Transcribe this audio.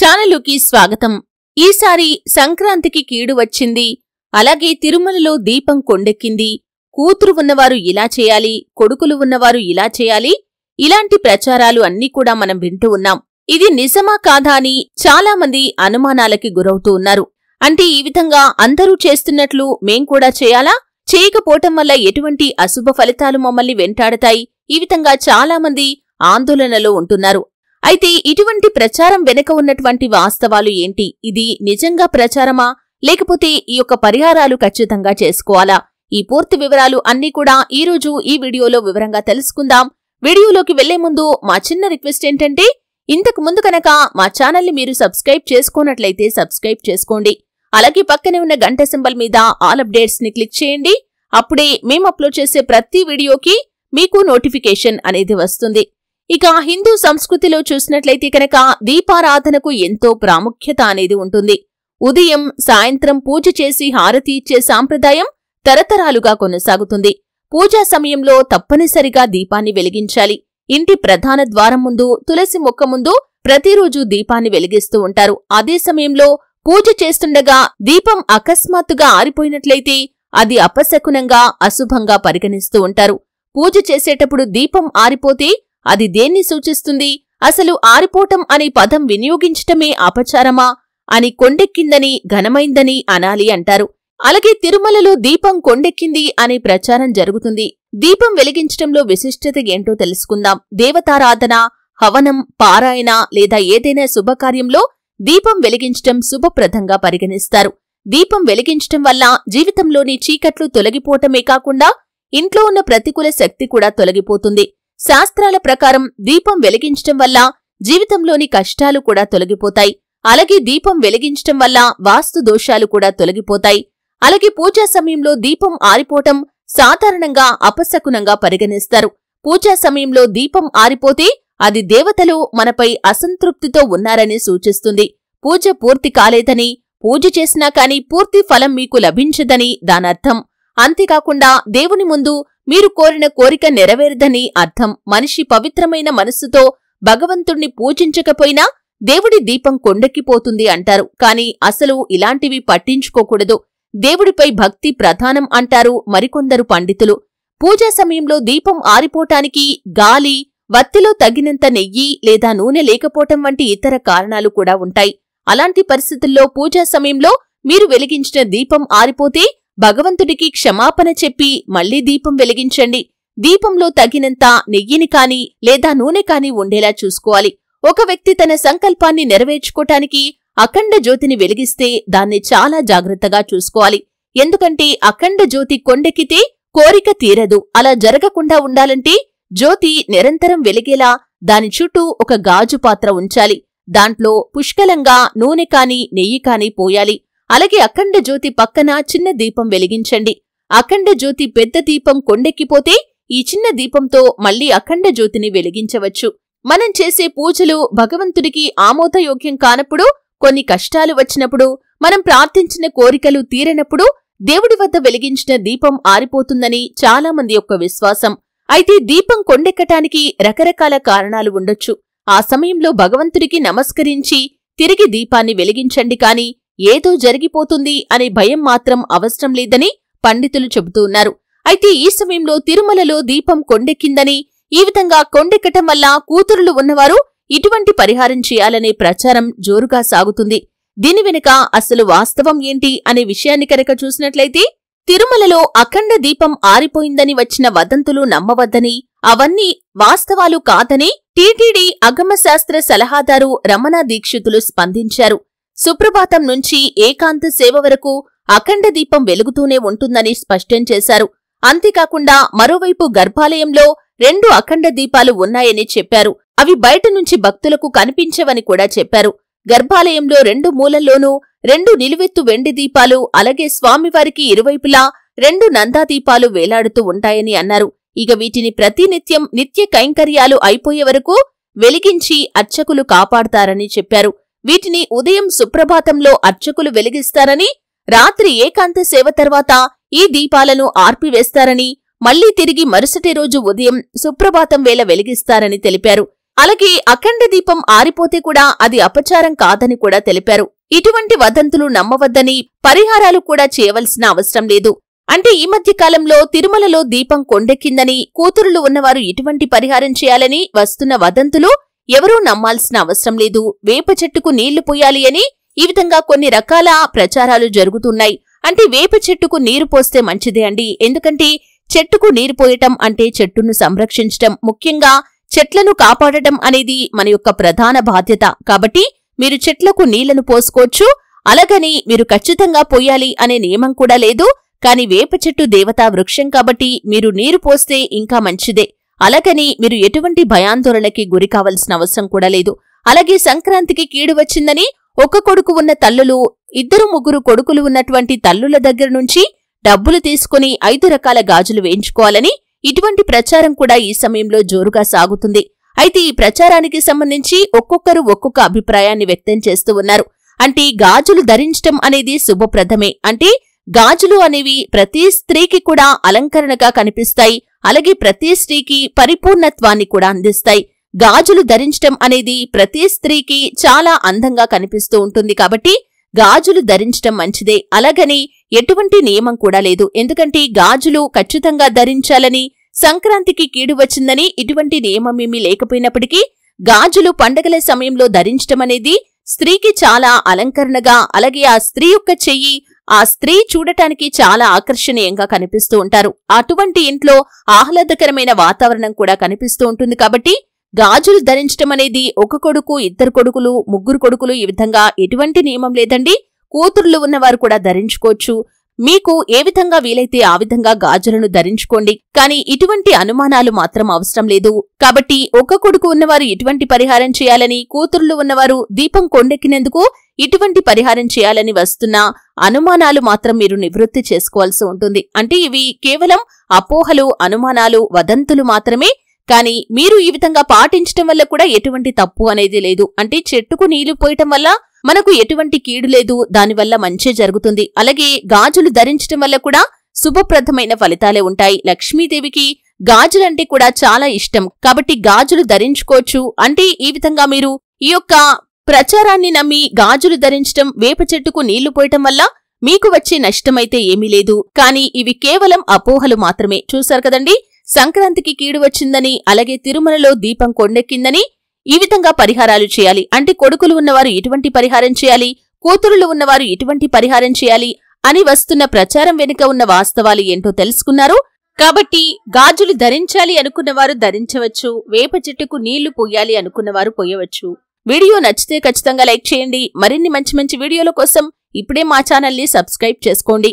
ఛానలుకి స్వాగతం. ఈసారి సంక్రాంతికి కీడు వచ్చింది. అలాగే తిరుమలలో దీపం కొండెక్కింది. కూతురు ఉన్నవారు ఇలా చేయాలి, కొడుకులు ఉన్నవారు ఇలా చేయాలి, ఇలాంటి ప్రచారాలు అన్నీ కూడా మనం వింటూ ఉన్నాం. ఇది నిజమా కాదా అని చాలా మంది అనుమానాలకి గురవుతూ ఉన్నారు. అంటే ఈ విధంగా అందరూ చేస్తున్నట్లు మేం కూడా చేయాలా? చేయకపోవటం వల్ల ఎటువంటి అశుభ ఫలితాలు మమ్మల్ని వెంటాడతాయి? ఈ విధంగా చాలా మంది ఆందోళనలో ఉంటున్నారు. అయితే ఇటువంటి ప్రచారం వెనుక ఉన్నటువంటి వాస్తవాలు ఏంటి? ఇది నిజంగా ప్రచారమా, లేకపోతే ఈ యొక్క పరిహారాలు ఖచ్చితంగా చేసుకోవాలా? ఈ పూర్తి వివరాలు అన్నీ కూడా ఈరోజు ఈ వీడియోలో వివరంగా తెలుసుకుందాం. వీడియోలోకి వెళ్లే ముందు మా చిన్న రిక్వెస్ట్ ఏంటంటే, ఇంతకు ముందు కనుక మా ఛానల్ని మీరు సబ్స్క్రైబ్ చేసుకోనట్లయితే సబ్స్క్రైబ్ చేసుకోండి. అలాగే పక్కనే ఉన్న గంట సింబల్ మీద ఆల్ అప్డేట్స్ ని క్లిక్ చేయండి. అప్పుడే మేము అప్లోడ్ చేసే ప్రతి వీడియోకి మీకు నోటిఫికేషన్ అనేది వస్తుంది. ఇక హిందూ సంస్కృతిలో చూసినట్లయితే కనుక దీపారాధనకు ఎంతో ప్రాముఖ్యత అనేది ఉంటుంది. ఉదయం సాయంత్రం పూజ చేసి హారతి ఇచ్చే సాంప్రదాయం తరతరాలుగా కొనసాగుతుంది. పూజా సమయంలో తప్పనిసరిగా దీపాన్ని వెలిగించాలి. ఇంటి ప్రధాన ద్వారం ముందు, తులసి మొక్క ముందు ప్రతిరోజు దీపాన్ని వెలిగిస్తూ ఉంటారు. అదే సమయంలో పూజ చేస్తుండగా దీపం అకస్మాత్తుగా ఆరిపోయినట్లయితే అది అపశకునంగా, అశుభంగా పరిగణిస్తూ ఉంటారు. పూజ చేసేటప్పుడు దీపం ఆరిపోతే అది దేన్ని సూచిస్తుంది? అసలు ఆరిపోవటం అనే పదం వినియోగించటమే అపచారమా అని కొండెక్కిందని, ఘనమైందని అనాలి అంటారు. అలాగే తిరుమలలో దీపం కొండెక్కింది అనే ప్రచారం జరుగుతుంది. దీపం వెలిగించటంలో విశిష్టత ఏంటో తెలుసుకుందాం. దేవతారాధన, హవనం, పారాయణ లేదా ఏదైనా శుభకార్యంలో దీపం వెలిగించటం శుభప్రదంగా పరిగణిస్తారు. దీపం వెలిగించటం వల్ల జీవితంలోని చీకట్లు తొలగిపోవటమే కాకుండా ఇంట్లో ఉన్న ప్రతికూల శక్తి కూడా తొలగిపోతుంది. శాస్త్రాల ప్రకారం దీపం వెలిగించటం వల్ల జీవితంలోని కష్టాలు కూడా తొలగిపోతాయి. అలాగే దీపం వెలిగించటం వల్ల వాస్తు దోషాలు కూడా తొలగిపోతాయి. అలాగే పూజా సమయంలో దీపం ఆరిపోవటం సాధారణంగా అపశకునంగా పరిగణిస్తారు. పూజా సమయంలో దీపం ఆరిపోతే అది దేవతలు మనపై అసంతృప్తితో ఉన్నారని సూచిస్తుంది. పూజ పూర్తి కాలేదని, పూజ చేసినా కాని పూర్తి ఫలం మీకు లభించదని దానర్థం. అంతేకాకుండా దేవుని ముందు మీరు కోరిన కోరిక నెరవేరదని అర్థం. మనిషి పవిత్రమైన మనస్సుతో భగవంతుణ్ణి పూజించకపోయినా దేవుడి దీపం కొండెక్కిపోతుంది అంటారు. కాని అసలు ఇలాంటివి పట్టించుకోకూడదు. దేవుడిపై భక్తి ప్రధానం అంటారు మరికొందరు పండితులు. పూజా సమయంలో దీపం ఆరిపోటానికి గాలి, వత్తిలో తగినంత నెయ్యి లేదా నూనె లేకపోవటం వంటి ఇతర కారణాలు కూడా ఉంటాయి. అలాంటి పరిస్థితుల్లో పూజా సమయంలో మీరు వెలిగించిన దీపం ఆరిపోతే భగవంతుడికి క్షమాపణ చెప్పి మళ్లీ దీపం వెలిగించండి. దీపంలో తగినంత నెయ్యిని కాని లేదా నూనె కాని ఉండేలా చూసుకోవాలి. ఒక వ్యక్తి తన సంకల్పాన్ని నెరవేర్చుకోటానికి అఖండ జ్యోతిని వెలిగిస్తే దాన్ని చాలా జాగ్రత్తగా చూసుకోవాలి. ఎందుకంటే అఖండ జ్యోతి కొండెక్కితే కోరిక తీరదు. అలా జరగకుండా ఉండాలంటే జ్యోతి నిరంతరం వెలిగేలా దాని చుట్టూ ఒక గాజు పాత్ర ఉంచాలి. దాంట్లో పుష్కలంగా నూనె కాని నెయ్యి కాని పోయాలి. అలాగే అఖండ జ్యోతి పక్కన చిన్న దీపం వెలిగించండి. అఖండ జ్యోతి పెద్ద దీపం కొండెక్కిపోతే ఈ చిన్న దీపంతో మళ్లీ అఖండ జ్యోతిని వెలిగించవచ్చు. మనం చేసే పూజలు భగవంతుడికి ఆమోదయోగ్యం కానప్పుడు, కొన్ని కష్టాలు వచ్చినప్పుడు, మనం ప్రార్థించిన కోరికలు తీరనప్పుడు దేవుడి వద్ద వెలిగించిన దీపం ఆరిపోతుందని చాలా మంది యొక్క విశ్వాసం. అయితే దీపం కొండెక్కటానికి రకరకాల కారణాలు ఉండొచ్చు. ఆ సమయంలో భగవంతుడికి నమస్కరించి తిరిగి దీపాన్ని వెలిగించండి కాని ఏదో జరిగిపోతుంది అనే భయం మాత్రం అవసరం లేదని పండితులు చెబుతూ ఉన్నారు. అయితే ఈ సమయంలో తిరుమలలో దీపం కొండెక్కిందని, ఈ విధంగా కొండెక్కటం వల్ల కూతురులు ఉన్నవారు ఇటువంటి పరిహారం చేయాలనే ప్రచారం జోరుగా సాగుతుంది. దీని వెనుక అసలు వాస్తవం ఏంటి అనే విషయాన్ని కనుక చూసినట్లయితే, తిరుమలలో అఖండ దీపం ఆరిపోయిందని వచ్చిన వదంతులు నమ్మవద్దని, అవన్నీ వాస్తవాలు కాదని టీటీడీ అగమశాస్త్ర సలహాదారు రమణ దీక్షితులు స్పందించారు. సుప్రభాతం నుంచి ఏకాంత సేవ వరకు అఖండ దీపం వెలుగుతూనే ఉంటుందని స్పష్టం చేశారు. అంతేకాకుండా మరోవైపు గర్భాలయంలో 2 అఖండ దీపాలు ఉన్నాయని చెప్పారు. అవి బయట నుంచి భక్తులకు కనిపించవని కూడా చెప్పారు. గర్భాలయంలో 2 మూలల్లోనూ 2 నిలువెత్తు వెండి దీపాలు, అలాగే స్వామివారికి ఇరువైపులా 2 నందాదీపాలు వేలాడుతూ ఉంటాయని అన్నారు. ఇక వీటిని ప్రతినిత్యం నిత్య కైంకర్యాలు అయిపోయే వరకు వెలిగించి అర్చకులు కాపాడతారని చెప్పారు. వీటిని ఉదయం సుప్రభాతంలో అర్చకులు వెలిగిస్తారని, రాత్రి ఏకాంత సేవ తర్వాత ఈ దీపాలను ఆర్పివేస్తారని, మళ్లీ తిరిగి మరుసటి రోజు ఉదయం సుప్రభాతం వేళ వెలిగిస్తారని తెలిపారు. అలాగే అఖండ దీపం ఆరిపోతే కూడా అది అపచారం కాదని కూడా తెలిపారు. ఇటువంటి వదంతులు నమ్మవద్దని, పరిహారాలు కూడా చేయవలసిన అవసరం లేదు. అంటే ఈ మధ్య కాలంలో తిరుమలలో దీపం కొండెక్కిందని, కూతురులు ఉన్నవారు ఇటువంటి పరిహారం చేయాలని వస్తున్న వదంతులు ఎవరూ నమ్మాల్సిన అవసరం లేదు. వేప చెట్టుకు నీళ్లు పోయాలి అని ఈ విధంగా కొన్ని రకాల ప్రచారాలు జరుగుతున్నాయి. అంటే వేప చెట్టుకు నీరు పోస్తే మంచిదే అండి. ఎందుకంటే చెట్టుకు నీరు పోయటం అంటే చెట్టును సంరక్షించటం, ముఖ్యంగా చెట్లను కాపాడటం అనేది మన యొక్క ప్రధాన బాధ్యత. కాబట్టి మీరు చెట్లకు నీళ్లను పోసుకోవచ్చు. అలాగని మీరు ఖచ్చితంగా పోయాలి అనే నియమం కూడా లేదు. కాని వేప చెట్టు దేవతా వృక్షం కాబట్టి మీరు నీరు పోస్తే ఇంకా మంచిదే. అలాగని మీరు ఎటువంటి భయాందోళనకి గురి కావలసిన అవసరం కూడా లేదు. అలాగే సంక్రాంతికి కీడు వచ్చిందని ఒక కొడుకు ఉన్న తల్లులు 2-3 కొడుకులు ఉన్నటువంటి తల్లుల దగ్గర నుంచి డబ్బులు తీసుకుని 5 రకాల గాజులు వేయించుకోవాలని ఇటువంటి ప్రచారం కూడా ఈ సమయంలో జోరుగా సాగుతుంది. అయితే ఈ ప్రచారానికి సంబంధించి ఒక్కొక్కరు ఒక్కొక్క అభిప్రాయాన్ని వ్యక్తం చేస్తూ ఉన్నారు. అంటే గాజులు ధరించటం అనేది శుభప్రదమే. అంటే గాజులు అనేవి ప్రతి స్త్రీకి కూడా అలంకరణగా కనిపిస్తాయి. అలాగే ప్రతి స్త్రీకి పరిపూర్ణత్వాన్ని కూడా అందిస్తాయి. గాజులు ధరించటం అనేది ప్రతి స్త్రీకి చాలా అందంగా కనిపిస్తూ ఉంటుంది. కాబట్టి గాజులు ధరించటం మంచిదే. అలాగని ఎటువంటి నియమం కూడా లేదు. ఎందుకంటే గాజులు ఖచ్చితంగా ధరించాలని, సంక్రాంతికి కీడు వచ్చిందని ఇటువంటి నియమమేమీ లేకపోయినప్పటికీ గాజులు పండగల సమయంలో ధరించటం అనేది స్త్రీకి చాలా అలంకరణగా, అలాగే ఆ స్త్రీ యొక్క చెయ్యి ఆ స్త్రీ చూడటానికి చాలా ఆకర్షణీయంగా కనిపిస్తూ ఉంటారు. అటువంటి ఇంట్లో ఆహ్లాదకరమైన వాతావరణం కూడా కనిపిస్తూ ఉంటుంది. కాబట్టి గాజులు ధరించటం అనేది ఒక కొడుకు, 2 కొడుకులు, 3 కొడుకులు ఈ విధంగా ఎటువంటి నియమం లేదండి. కూతుర్లు ఉన్నవారు కూడా ధరించుకోవచ్చు. మీకు ఏ విధంగా వీలైతే ఆ విధంగా గాజులను ధరించుకోండి. కానీ ఇటువంటి అనుమానాలు మాత్రం అవసరం లేదు. కాబట్టి ఒక కొడుకు ఉన్నవారు ఇటువంటి పరిహారం చేయాలని, కూతుర్లు ఉన్నవారు దీపం కొండెక్కినందుకు ఇటువంటి పరిహారం చేయాలని వస్తున్న అనుమానాలు మాత్రం మీరు నివృత్తి చేసుకోవాల్సి ఉంటుంది. అంటే ఇవి కేవలం అపోహలు, అనుమానాలు, వదంతులు మాత్రమే. కానీ మీరు ఈ విధంగా పాటించటం వల్ల కూడా ఎటువంటి తప్పు అనేది లేదు. అంటే చెట్టుకు నీళ్లు పోయటం వల్ల మనకు ఎటువంటి కీడు లేదు, దానివల్ల మంచే జరుగుతుంది. అలాగే గాజులు ధరించటం వల్ల కూడా శుభప్రదమైన ఫలితాలే ఉంటాయి. లక్ష్మీదేవికి గాజులంటే కూడా చాలా ఇష్టం. కాబట్టి గాజులు ధరించుకోవచ్చు. అంటే ఈ విధంగా మీరు ఈ యొక్క ప్రచారాన్ని నమ్మి గాజులు ధరించటం, వేప చెట్టుకు నీళ్లు పోయటం వల్ల మీకు వచ్చే నష్టమైతే ఏమీ లేదు. కానీ ఇవి కేవలం అపోహలు మాత్రమే. చూశారు కదండి, సంక్రాంతికి కీడు వచ్చిందని, అలాగే తిరుమలలో దీపం కొండెక్కిందని ఈ విధంగా పరిహారాలు చేయాలి. అంటే కొడుకులు ఉన్నవారు ఇటువంటి పరిహారం చేయాలి, కూతురులు ఉన్నవారు ఇటువంటి పరిహారం చేయాలి అని వస్తున్న ప్రచారం వెనుక ఉన్న వాస్తవాలు ఏంటో తెలుసుకున్నారు. కాబట్టి గాజులు ధరించాలి అనుకున్నవారు ధరించవచ్చు, వేప చెట్టుకు నీళ్లు పోయాలి అనుకున్నవారు పోయవచ్చు. వీడియో నచ్చితే ఖచ్చితంగా లైక్ చేయండి. మరిన్ని మంచి మంచి వీడియోల కోసం ఇప్పుడే మా ఛానల్ని సబ్స్క్రైబ్ చేసుకోండి.